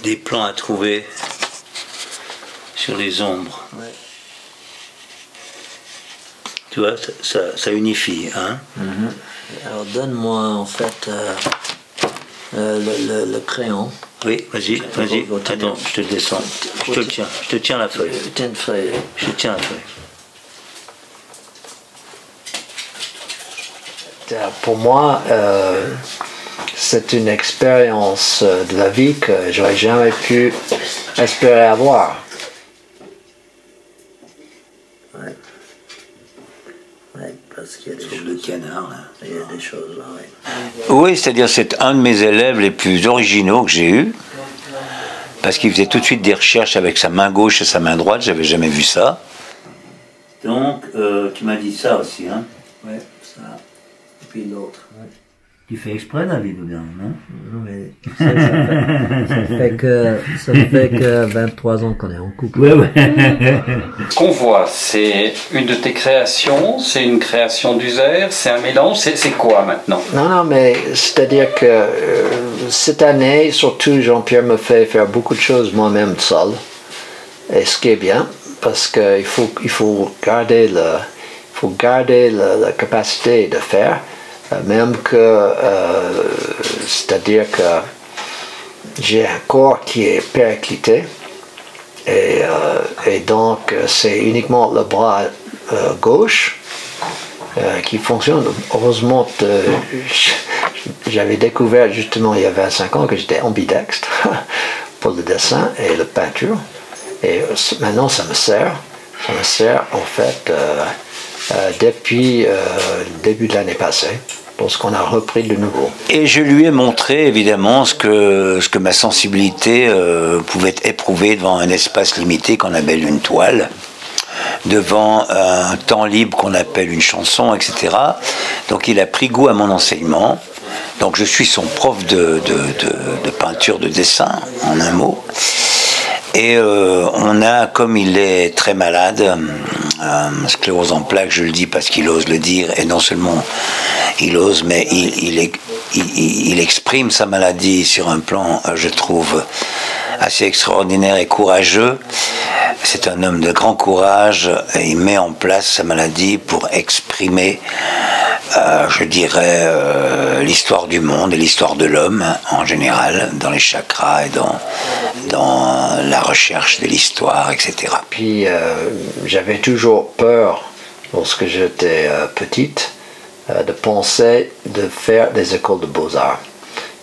des plans à trouver sur les ombres. Ouais. Tu vois, ça unifie. Hein? Alors donne-moi en fait le crayon. Oui, vas-y. Attends, je te le descends. Je te tiens la feuille. Tiens une feuille. Je te tiens la feuille. Pour moi, c'est une expérience de la vie que j'aurais jamais pu espérer avoir. Ouais. Ouais, parce qu'il y a des choses. Le canard, là. Il y a des choses là, oui. Oui, c'est-à-dire c'est un de mes élèves les plus originaux que j'ai eu, parce qu'il faisait tout de suite des recherches avec sa main gauche et sa main droite, j'avais jamais vu ça. Donc, tu m'as dit ça aussi, hein? Ouais, ça. Et puis l'autre. Ouais. Tu fais exprès, David, ou bien, non? Non, mais ça fait que 23 ans qu'on est en couple. Ouais. Ce qu'on voit, c'est une de tes créations, c'est une création d'User, c'est un mélange, c'est quoi maintenant? Non, mais c'est-à-dire que cette année, surtout, Jean-Pierre me fait faire beaucoup de choses moi-même seul. Et ce qui est bien, parce qu'il faut garder la capacité de faire. Même que, c'est-à-dire que j'ai un corps qui est périclité et donc c'est uniquement le bras gauche qui fonctionne. Heureusement, j'avais découvert justement il y a 25 ans que j'étais ambidextre pour le dessin et la peinture et maintenant ça me sert en fait depuis le début de l'année passée, lorsqu'on a repris de nouveau. Et je lui ai montré évidemment ce que ma sensibilité pouvait éprouver devant un espace limité qu'on appelle une toile, devant un temps libre qu'on appelle une chanson, etc. Donc il a pris goût à mon enseignement. Donc je suis son prof de peinture, de dessin, en un mot. Et on a, comme il est très malade, sclérose en plaques, je le dis parce qu'il ose le dire, et non seulement il ose, mais il exprime sa maladie sur un plan, je trouve, assez extraordinaire et courageux. C'est un homme de grand courage, et il met en place sa maladie pour exprimer, je dirais, l'histoire du monde et l'histoire de l'homme en général, dans les chakras et dans la recherche de l'histoire, etc. Puis j'avais toujours peur, lorsque j'étais petite, de penser de faire des écoles de beaux-arts,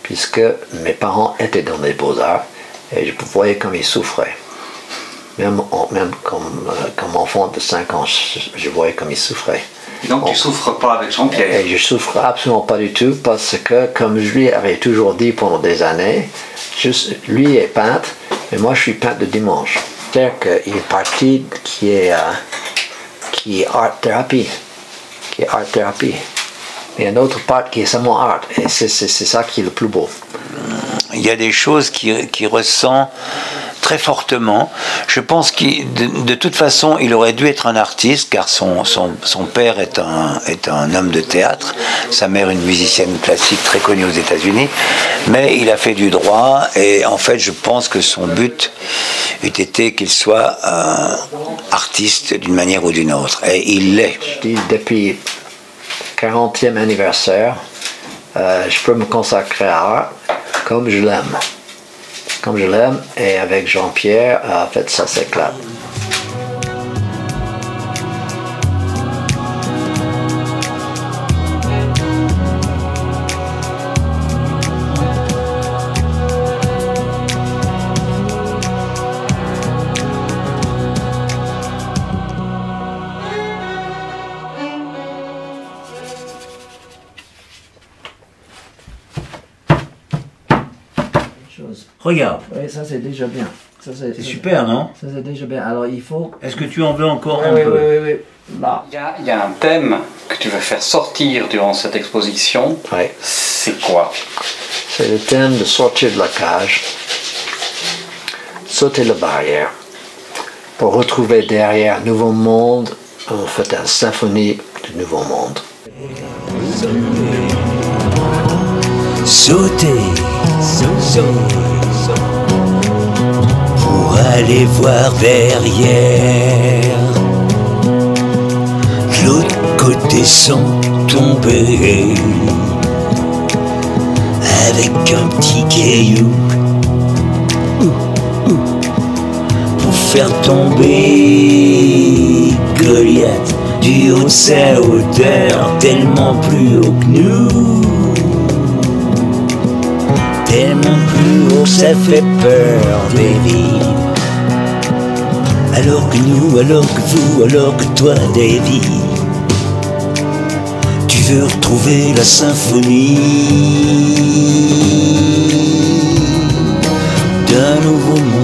puisque mes parents étaient dans les beaux-arts et je voyais comme ils souffraient. Même comme enfant de 5 ans, je voyais comme ils souffraient. Donc tu souffres pas avec Jean-Pierre? Et je souffre absolument pas du tout, parce que, comme je lui avais toujours dit pendant des années, lui est peintre, mais moi je suis peintre de dimanche. C'est-à-dire qu'il y a une partie qui est art thérapie. Il y a une autre partie qui est seulement art, et c'est ça qui est le plus beau. Il y a des choses qui ressent très fortement. Je pense que de toute façon, il aurait dû être un artiste, car son père est un homme de théâtre, sa mère une musicienne classique très connue aux États-Unis, mais il a fait du droit, et en fait, je pense que son but eût été qu'il soit artiste d'une manière ou d'une autre, et il l'est. Je dis, depuis 40e anniversaire, je peux me consacrer à l'art comme je l'aime. Comme je l'aime, et avec Jean-Pierre, en fait, ça s'éclate. Regarde. Oui, ça c'est déjà bien. C'est super, non? Ça c'est déjà bien. Alors il faut... Est-ce que tu en veux encore un oui, peu? Oui. Là. Il y a un thème que tu veux faire sortir durant cette exposition. Oui. C'est quoi? C'est le thème de sortir de la cage, sauter la barrière, pour retrouver derrière un nouveau monde, en fait une symphonie du nouveau monde. Sauter, sauter, sauter. aller voir derrière, de l'autre côté sans tomber, avec un petit caillou pour faire tomber Goliath du haut de sa hauteur, tellement plus haut que nous, tellement plus haut que ça fait peur, Davy. Alors que nous, alors que vous, alors que toi, Davy, tu veux retrouver la symphonie d'un nouveau monde.